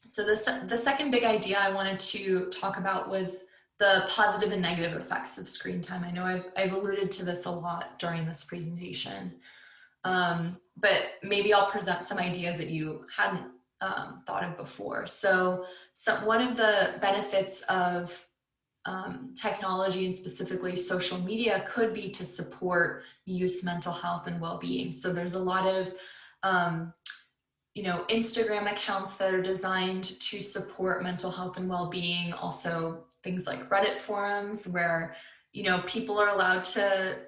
So the second big idea I wanted to talk about was the positive and negative effects of screen time. I know I've alluded to this a lot during this presentation, but maybe I'll present some ideas that you hadn't thought of before. So one of the benefits of technology, and specifically social media, could be to support youth mental health and well-being. So there's a lot of Instagram accounts that are designed to support mental health and well-being. Also things like Reddit forums where, people are allowed to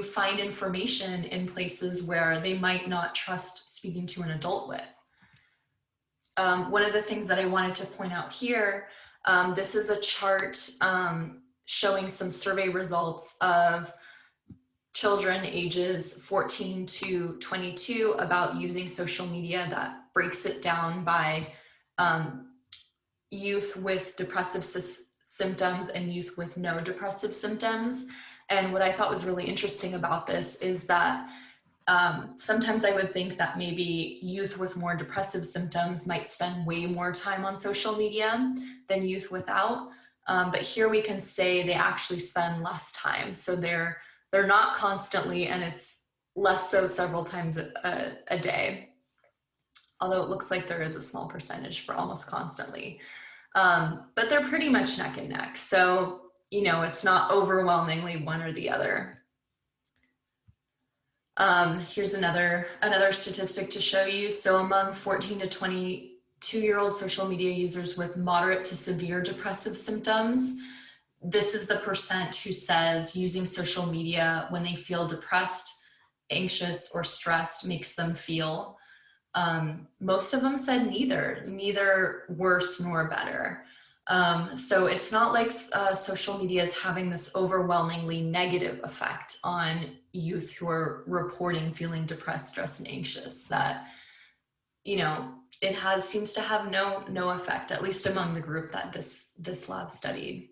find information in places where they might not trust speaking to an adult with. One of the things that I wanted to point out here, this is a chart showing some survey results of children ages 14 to 22 about using social media, that breaks it down by youth with depressive symptoms and youth with no depressive symptoms. And what I thought was really interesting about this is that sometimes I would think that maybe youth with more depressive symptoms might spend way more time on social media than youth without. But here we can say they actually spend less time. So they're not constantly, and it's less so several times a day. Although it looks like there is a small percentage for almost constantly. But they're pretty much neck and neck. So, it's not overwhelmingly one or the other. Here's another statistic to show you. So among 14 to 22-year-old social media users with moderate to severe depressive symptoms, this is the percent who says using social media when they feel depressed, anxious, or stressed makes them feel. Most of them said neither worse nor better. So it's not like social media is having this overwhelmingly negative effect on youth who are reporting feeling depressed, stressed, and anxious. That, it seems to have no effect, at least among the group that this lab studied.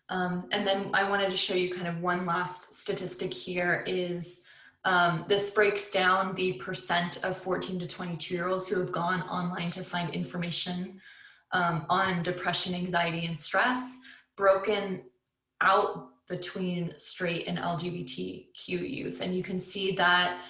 And then I wanted to show you kind of one last statistic here is this breaks down the percent of 14 to 22-year-olds who have gone online to find information on depression, anxiety, and stress, broken out between straight and LGBTQ youth. And you can see that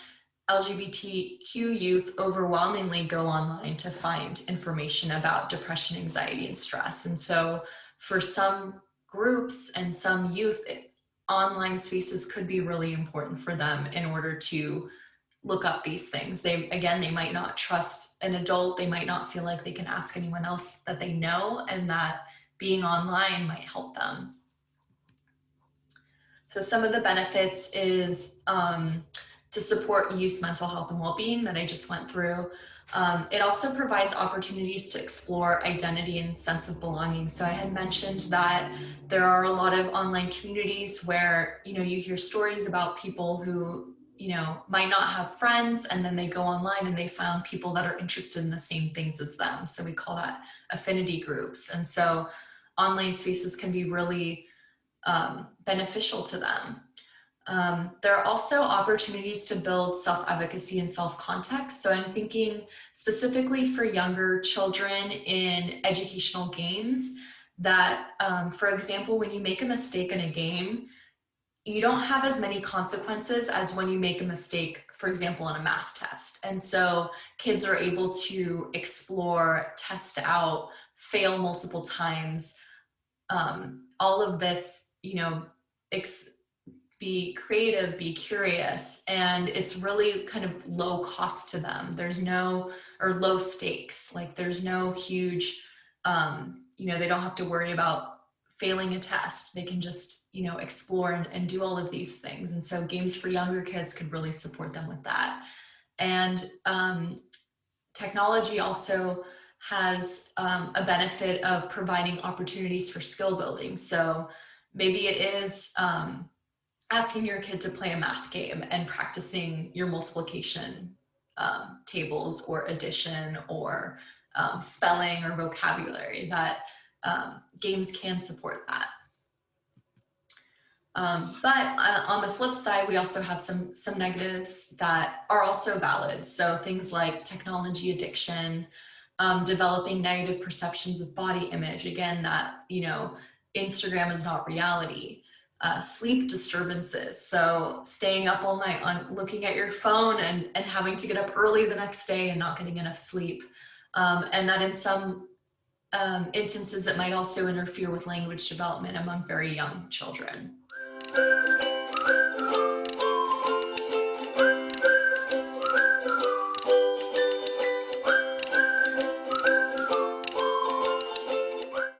LGBTQ youth overwhelmingly go online to find information about depression, anxiety, and stress. And so for some groups and some youth, online spaces could be really important for them in order to look up these things. They might not trust an adult. They might not feel like they can ask anyone else that they know, and that being online might help them. So some of the benefits is to support youth mental health and well-being that I just went through. It also provides opportunities to explore identity and sense of belonging. So I had mentioned that there are a lot of online communities where, you hear stories about people who, might not have friends, and then they go online and they found people that are interested in the same things as them. So we call that affinity groups. And so online spaces can be really beneficial to them. There are also opportunities to build self-advocacy and self-context. So I'm thinking specifically for younger children in educational games that, for example, when you make a mistake in a game, you don't have as many consequences as when you make a mistake, for example, on a math test. And so kids are able to explore, test out, fail multiple times. All of this, be creative, be curious, and it's really kind of low cost to them. There's low stakes, like there's no huge, they don't have to worry about failing a test. They can just, explore and do all of these things. And so games for younger kids could really support them with that. And technology also has a benefit of providing opportunities for skill building. So maybe it is asking your kid to play a math game and practicing your multiplication tables or addition or spelling or vocabulary, that games can support that. But on the flip side, we also have some negatives that are also valid. So things like technology addiction, developing negative perceptions of body image, again, that, you know, Instagram is not reality. Sleep disturbances, so staying up all night on looking at your phone and having to get up early the next day and not getting enough sleep. And that in some instances, it might also interfere with language development among very young children.